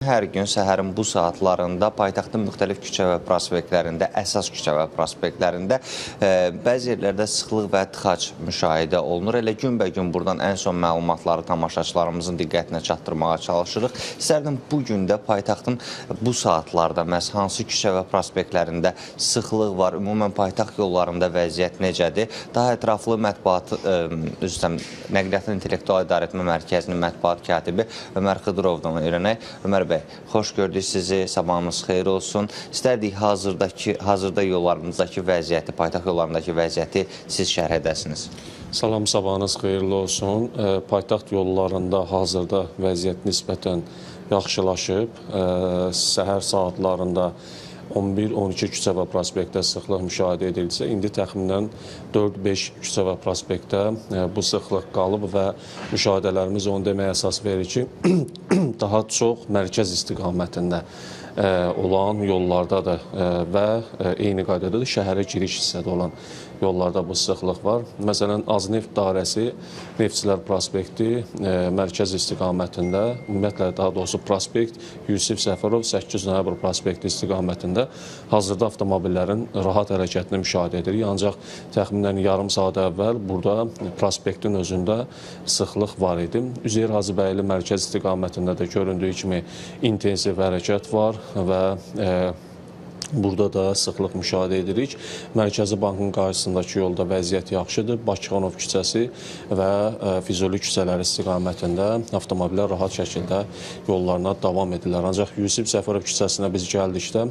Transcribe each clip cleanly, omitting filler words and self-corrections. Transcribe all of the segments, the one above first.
Hər gün səhərin bu saatlarında paytaxtın müxtəlif küçə və prospektlərində, əsas küçə və prospektlərində bəzi yerlərdə sıxlıq və tıxac müşahidə olunur. Elə günbəgün buradan ən son məlumatları tamaşaçılarımızın diqqətinə çatdırmağa çalışırıq. İstərdim bugün də paytaxtın bu saatlarda məhz hansı küçə və prospektlərində sıxlıq var, ümumən paytaxt yollarında vəziyyət necədir? Daha ətraflı Nəqliyyatın İntellektual İdarəetmə Mərkəzinin mətbuat katibi Ömər Xıdırovdan öyrənək. Ömər bəy, xoş gördük sizi, sabahınız xeyir olsun. İstərdik hazırda yollarımızdakı vəziyyəti, paytaxt yollarındakı vəziyyəti siz şərh edəsiniz. Salam, sabahınız xeyirli olsun. Paytaxt yollarında hazırda vəziyyət nisbətən yaxşılaşıb. Səhər saatlarında 11-12 küçə və prospektdə sıxlıq müşahidə edilsə, indi təxminən 4-5 küçə və prospektdə bu sıxlıq qalıb və müşahidələrimiz onu deməyə əsas verir ki, daha çox mərkəz istiqamətində olan yollardadır və eyni qaydada da şəhərə giriş hissədə olan yollarda bu sıxlıq var. Məsələn, Azneft dairəsi, Neftçilər prospekti mərkəz istiqamətində, ümumiyyətlə daha doğrusu prospekt Yusif Səfərov 8 noyabr prospekti istiqamətində hazırda avtomobillərin rahat hərəkətini müşahidə edirik. Ancaq təxminən yarım saat əvvəl burada prospektin özündə sıxlıq var idi. Üzeyir Hacıbəyli mərkəz istiqamətində də göründüyü kimi intensiv hərəkət var və burada da sıxlıq müşahidə edirik. Mərkəzi Bankın qarşısındakı yolda vəziyyət yaxşıdır. Bakıxanov küçəsi və Füzuli küçələri istiqamətində avtomobillər rahat şəkildə yollarına davam edirlər. Ancaq Yusif Səfərov küçəsinə biz gəldikdə,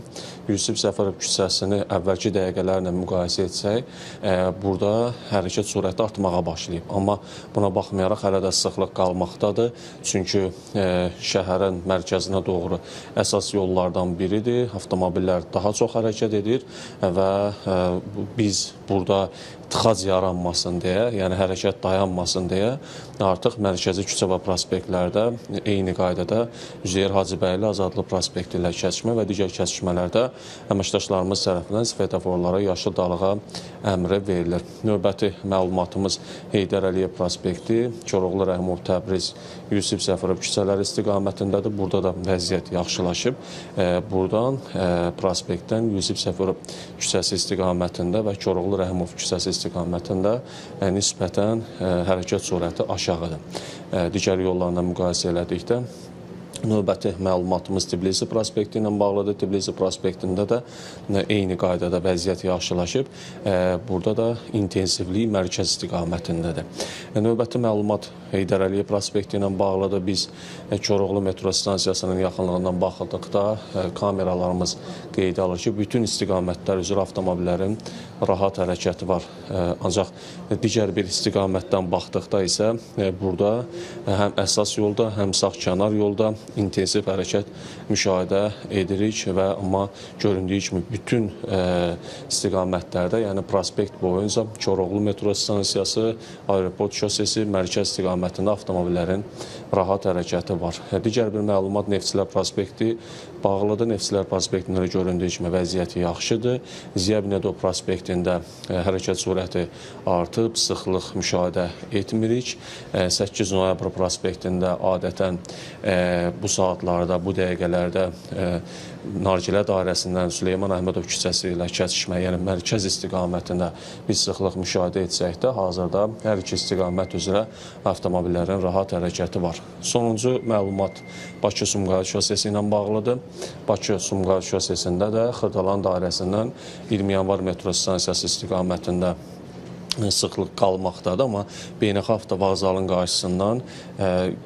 Yusif Səfərov küçəsini əvvəlki dəqiqələrlə müqayisə etsək, burada hərəkət sürəti artmağa başlayıb. Amma buna baxmayaraq hələ də sıxlıq qalmaqdadır. Çünki şəhərin mərkəzinə doğru əsas yollardan biridir. Avtomobillər daha çox hərəkət edir və biz burada tıxac yaranmasın deyə, yəni hərəkət dayanmasın deyə artıq mərkəzi küçə və prospektlərdə eyni qaydada Üzeyir Hacıbəyli Azadlıq prospekti ilə kəsişmə və digər kəsişmələrdə əməkdaşlarımız tərəfindən svetoforlara yaşıl dalğa əmri verilir. Növbəti məlumatımız Heydər Əliyev prospekti, Koroğlu Rəhimov Təbriz, Yusif Səfərov küçələri istiqamətindədir. Burada da vəziyyət yaxşılaşıb. Buradan prospektdən Yusif Səfərov küçəsi istiqamətində və Koroğlu Rəhimov küçəsi istiqamətində nisbətən hərəkət sürəti aşağıdır. Digər yollarla müqayisə elədikdə növbəti məlumatımız Tbilisi prospekti ilə bağlıdır. Tbilisi prospektində də eyni qaydada vəziyyət yaxşılaşıb. Burada da intensivlik mərkəz istiqamətindədir. Növbəti məlumat Heydər Əliyev prospekti ilə bağlıdır. Biz Koroğlu metro stansiyasının yaxınlığından baxıldıqda kameralarımız qeydə alır ki, bütün istiqamətlər üzrə avtomobillərin rahat hərəkəti var. Ancaq digər bir istiqamətdən baxdıqda isə burada həm əsas yolda, həm sağ kənar yolda intensiv hərəkət müşahidə edirik və amma göründüyü kimi bütün istiqamətlərdə, yəni prospekt boyunca Koroğlu metro stansiyası, aeroport şosesi, mərkəz istiqamətində avtomobillərin rahat hərəkəti var. Digər bir məlumat Neftçilər prospekti bağlıdır. Neftçilər prospektində göründüyü kimi vəziyyəti yaxşıdır. Ziya Binedov prospektində hərəkət sürəti artıb, sıxlıq müşahidə etmirik. 8 noyabr prospektində adətən bu saatlarda, bu dəqiqələrdə Nargilə dairəsindən Süleyman Əhmədov küçəsi ilə kəsişmə, yəni mərkəz istiqamətində biz sıxlıq müşahidə etsək də, hazırda hər iki istiqamət üzrə avtomobillərin rahat hərəkəti var. Sonuncu məlumat Bakı-Sumqayıt şosesi ilə bağlıdır. Bakı-Sumqayıt şosesində də Xırdalan dairəsindən 20 yanvar metro stansiyası istiqamətində sıxlıq qalmaqdadır, amma beynəlxalq avtovağzalın qarşısından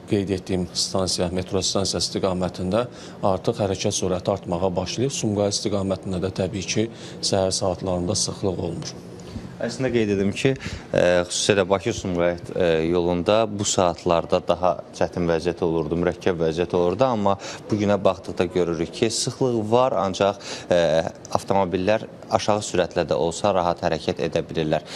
qeyd etdiyim stansiya, metro stansiyası istiqamətində artıq hərəkət sürəti artmağa başlayıb. Sumqayıt istiqamətində də təbii ki, səhər saatlarında sıxlıq olmur. Əslində qeyd edim ki, xüsusilə Bakı-Sumqayıt yolunda bu saatlarda daha çətin vəziyyət olurdu, mürəkkəb vəziyyət olurdu, amma bugünə baxdıqda görürük ki, sıxlıq var, ancaq avtomobillər aşağı sürətlə də olsa rahat hərəkət edə bilirlər.